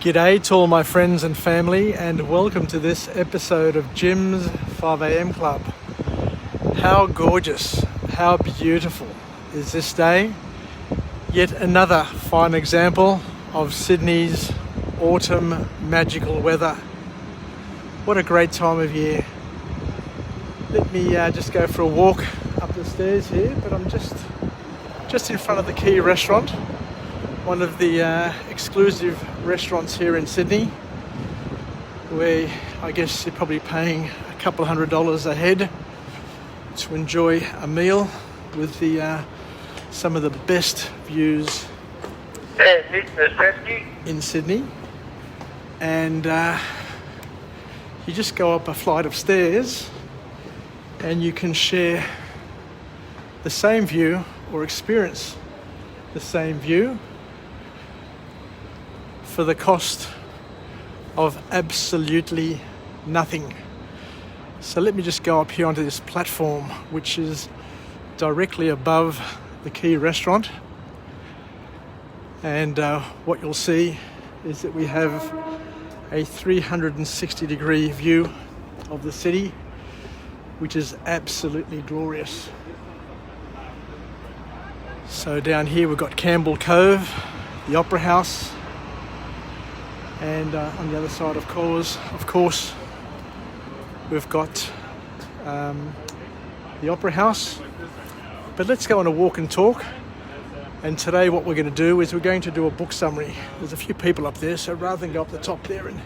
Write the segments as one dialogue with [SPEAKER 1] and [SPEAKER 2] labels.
[SPEAKER 1] G'day to all my friends and family, and welcome to this episode of Jim's 5am Club. How gorgeous, how beautiful is this day? Yet another fine example of Sydney's autumn magical weather. What a great time of year. Let me just go for a walk up the stairs here, but I'm just in front of the Key restaurant, one of the exclusive restaurants here in Sydney, where I guess you're probably paying a couple $100 a head to enjoy a meal with some of the best views in Sydney. And you just go up a flight of stairs and you can share the same view or experience the same view for the cost of absolutely nothing. So let me just go up here onto this platform, which is directly above the Key restaurant. And what you'll see is that we have a 360 degree view of the city, which is absolutely glorious. So down here we've got Campbell Cove, the Opera House, and on the other side of course we've got the Opera House. But let's go on a walk and talk. And today what we're going to do is we're going to do a book summary. There's a few people up there, so rather than go up the top there and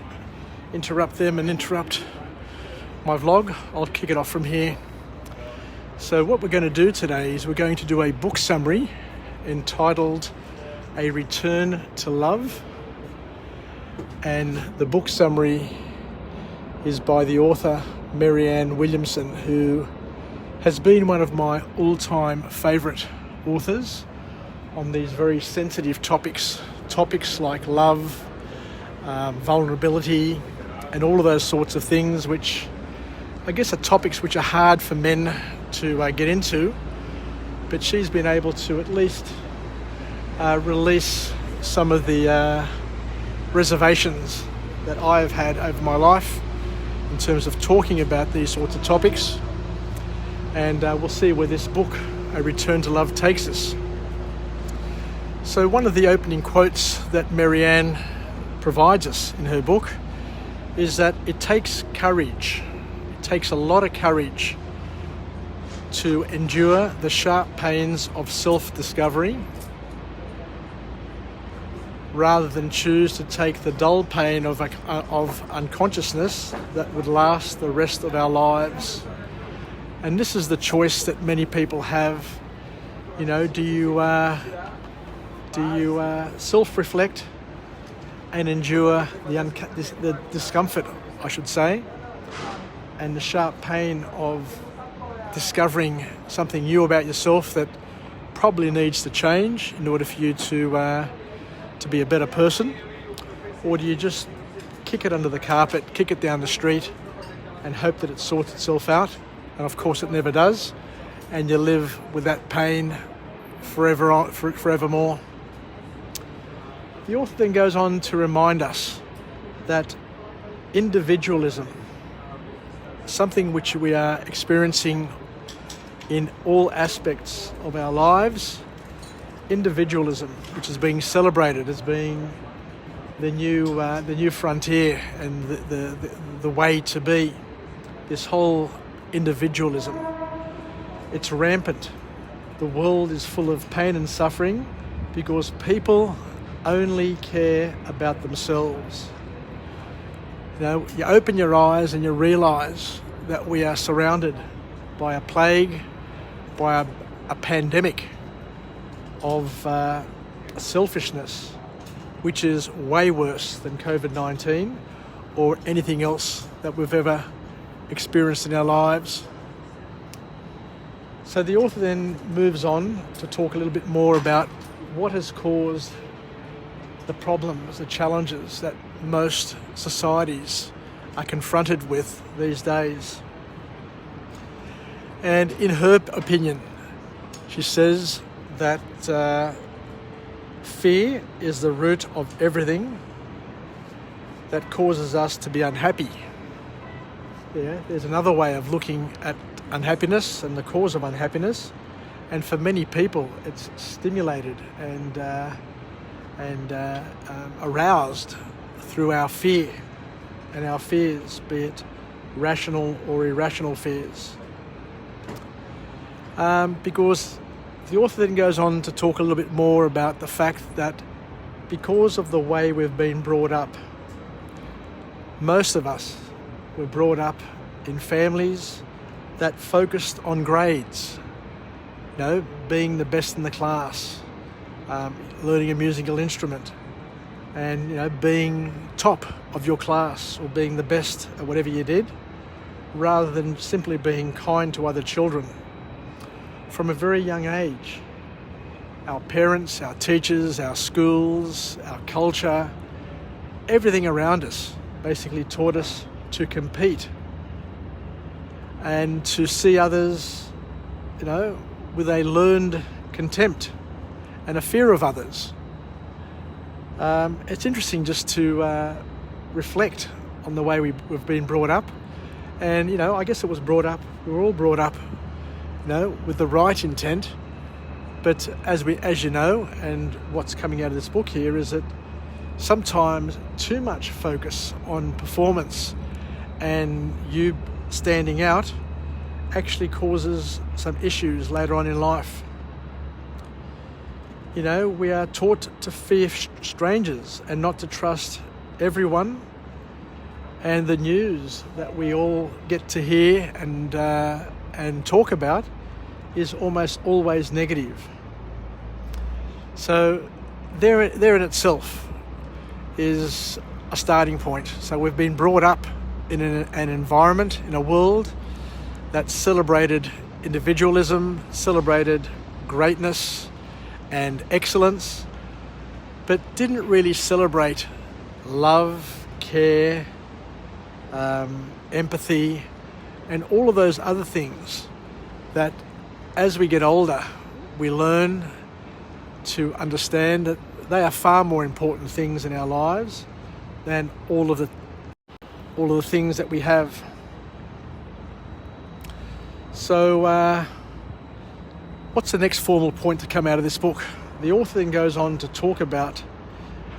[SPEAKER 1] interrupt them and interrupt my vlog, I'll kick it off from here. So what we're going to do today is we're going to do a book summary entitled A Return to Love. And the book summary is by the author Marianne Williamson, who has been one of my all-time favourite authors on these very sensitive topics like love, vulnerability, and all of those sorts of things, which I guess are topics which are hard for men to get into, but she's been able to at least release some of the reservations that I have had over my life in terms of talking about these sorts of topics. And we'll see where this book, A Return to Love, takes us. So one of the opening quotes that Marianne provides us in her book is that it takes courage. It takes a lot of courage to endure the sharp pains of self-discovery rather than choose to take the dull pain of unconsciousness that would last the rest of our lives. And this is the choice that many people have. You know, do you self-reflect and endure the discomfort, I should say, and the sharp pain of discovering something new about yourself that probably needs to change in order for you to be a better person? Or do you just kick it under the carpet, kick it down the street, and hope that it sorts itself out? And of course it never does, and you live with that pain forevermore. The author then goes on to remind us that individualism, something which we are experiencing in all aspects of our lives, individualism, which is being celebrated as being the new frontier and the way to be. This whole individualism, it's rampant. The world is full of pain and suffering because people only care about themselves. You know, you open your eyes and you realize that we are surrounded by a plague, by a pandemic of selfishness, which is way worse than COVID-19 or anything else that we've ever experienced in our lives. So the author then moves on to talk a little bit more about what has caused the problems, the challenges that most societies are confronted with these days. And in her opinion, she says that fear is the root of everything, that causes us to be unhappy. Yeah, there's another way of looking at unhappiness and the cause of unhappiness, and for many people it's stimulated and aroused through our fear and our fears, be it rational or irrational fears. Because the author then goes on to talk a little bit more about the fact that because of the way we've been brought up, most of us were brought up in families that focused on grades, being the best in the class, learning a musical instrument, and being top of your class or being the best at whatever you did, rather than simply being kind to other children. From a very young age, our parents, our teachers, our schools, our culture, everything around us basically taught us to compete and to see others, with a learned contempt and a fear of others. It's interesting just to reflect on the way we've been brought up. And, I guess we were all brought up, with the right intent. But as you know, and what's coming out of this book here is that sometimes too much focus on performance and you standing out actually causes some issues later on in life. We are taught to fear strangers and not to trust everyone. And the news that we all get to hear and talk about is almost always negative. So there in itself is a starting point. So we've been brought up in an environment, in a world that celebrated individualism, celebrated greatness and excellence, but didn't really celebrate love, care, empathy, and all of those other things that as we get older, we learn to understand that they are far more important things in our lives than all of the things that we have. So what's the next formal point to come out of this book? The author then goes on to talk about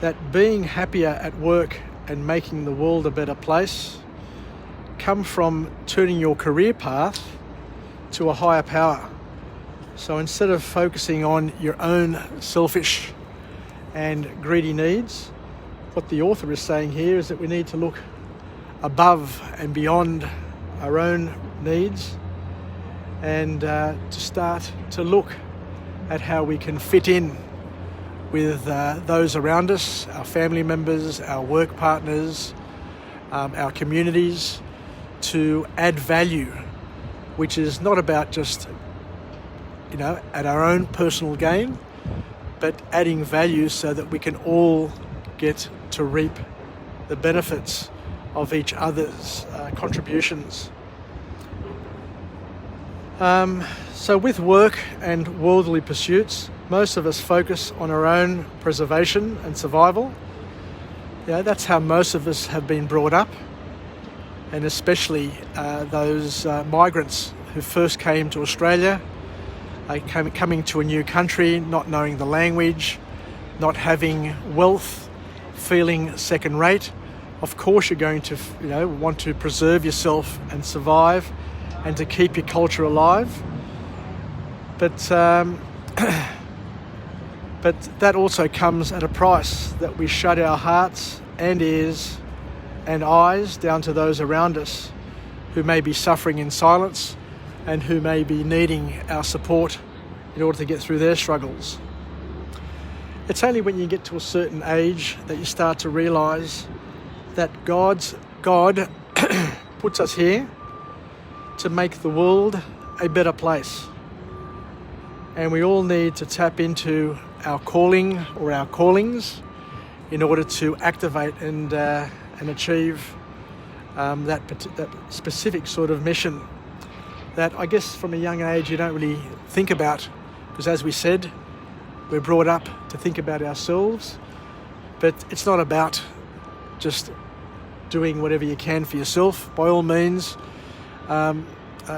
[SPEAKER 1] that being happier at work and making the world a better place come from turning your career path to a higher power. So instead of focusing on your own selfish and greedy needs, what the author is saying here is that we need to look above and beyond our own needs and to start to look at how we can fit in with those around us, our family members, our work partners, our communities, to add value, which is not about just, at our own personal gain, but adding value so that we can all get to reap the benefits of each other's contributions. So with work and worldly pursuits, most of us focus on our own preservation and survival. That's how most of us have been brought up, and especially those migrants who first came to Australia, coming to a new country, not knowing the language, not having wealth, feeling second rate. Of course you're going to want to preserve yourself and survive and to keep your culture alive. But that also comes at a price, that we shut our hearts and ears and eyes down to those around us who may be suffering in silence and who may be needing our support in order to get through their struggles. It's only when you get to a certain age that you start to realise that God puts us here to make the world a better place. And we all need to tap into our calling or our callings in order to activate and achieve that specific sort of mission that I guess from a young age you don't really think about, because as we said, we're brought up to think about ourselves, but it's not about just doing whatever you can for yourself. By all means,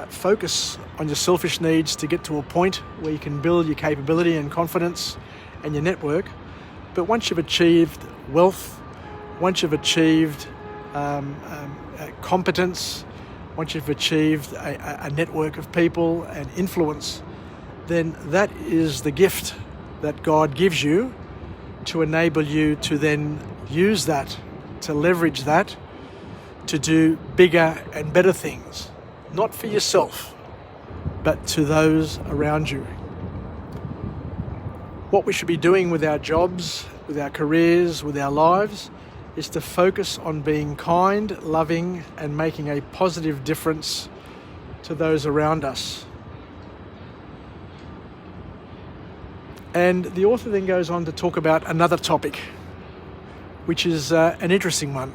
[SPEAKER 1] focus on your selfish needs to get to a point where you can build your capability and confidence and your network. But once you've achieved wealth, once you've achieved competence, once you've achieved a network of people and influence, then that is the gift that God gives you to enable you to then use that, to leverage that, to do bigger and better things, not for yourself, but to those around you. What we should be doing with our jobs, with our careers, with our lives, is to focus on being kind, loving, and making a positive difference to those around us. And the author then goes on to talk about another topic, which is an interesting one,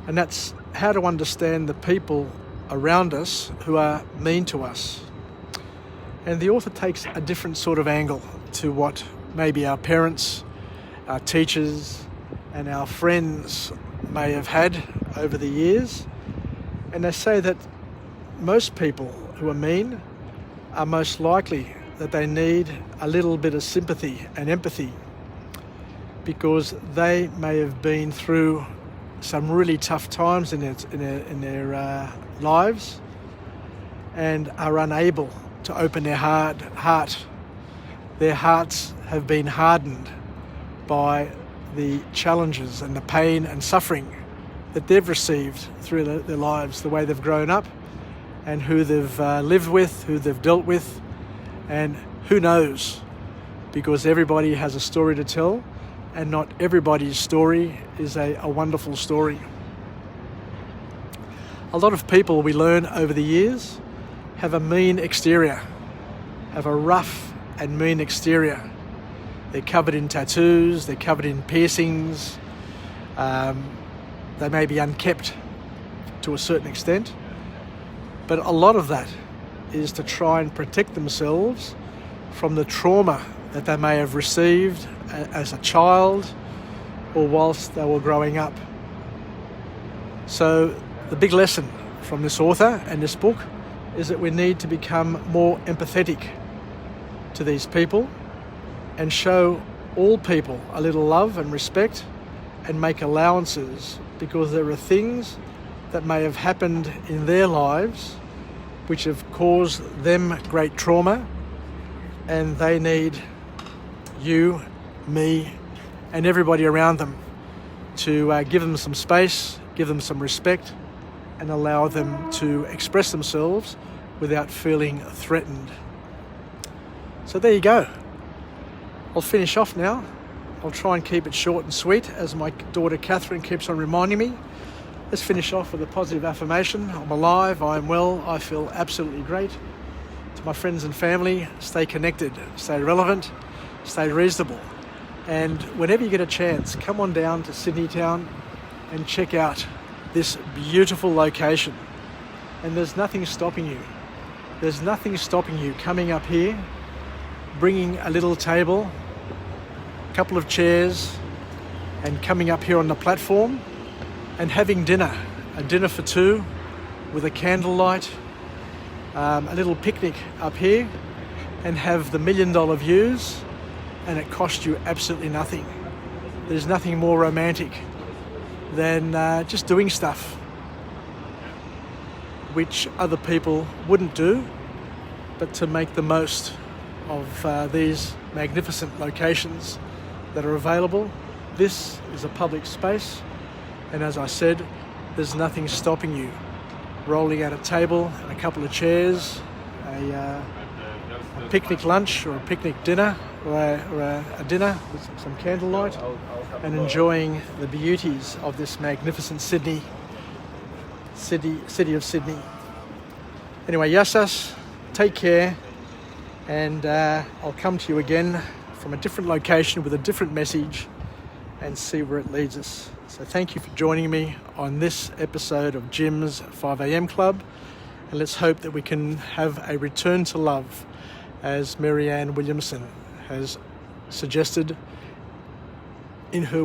[SPEAKER 1] and that's how to understand the people around us who are mean to us. And the author takes a different sort of angle to what maybe our parents, our teachers, and our friends may have had over the years. And they say that most people who are mean are most likely that they need a little bit of sympathy and empathy, because they may have been through some really tough times in their lives and are unable to open their heart. Their hearts have been hardened by the challenges and the pain and suffering that they've received through their lives, the way they've grown up and who they've lived with, who they've dealt with, and who knows, because everybody has a story to tell, and not everybody's story is a wonderful story. A lot of people we learn over the years have a mean exterior, have a rough and mean exterior. They're covered in tattoos, they're covered in piercings, they may be unkept to a certain extent, but a lot of that is to try and protect themselves from the trauma that they may have received as a child or whilst they were growing up. So the big lesson from this author and this book is that we need to become more empathetic to these people and show all people a little love and respect and make allowances, because there are things that may have happened in their lives which have caused them great trauma, and they need you, me, and everybody around them to give them some space, give them some respect, and allow them to express themselves without feeling threatened. So there you go. I'll finish off now. I'll try and keep it short and sweet, as my daughter Catherine keeps on reminding me. Let's finish off with a positive affirmation. I'm alive, I'm well, I feel absolutely great. To my friends and family, stay connected, stay relevant, stay reasonable. And whenever you get a chance, come on down to Sydney Town and check out this beautiful location. And there's nothing stopping you. There's nothing stopping you coming up here, bringing a little table, a couple of chairs, and coming up here on the platform and having dinner, a dinner for two with a candlelight, a little picnic up here, and have the $1 million views, and it costs you absolutely nothing. There's nothing more romantic than just doing stuff which other people wouldn't do, but to make the most of these magnificent locations that are available. This is a public space, and as I said, there's nothing stopping you rolling out a table and a couple of chairs, a picnic lunch or a picnic dinner, or a dinner with some candlelight, and enjoying the beauties of this magnificent city of Sydney. Anyway, yasas, take care, and I'll come to you again from a different location with a different message and see where it leads us. So thank you for joining me on this episode of Jim's 5am Club, and let's hope that we can have a return to love, as Marianne Williamson has suggested in her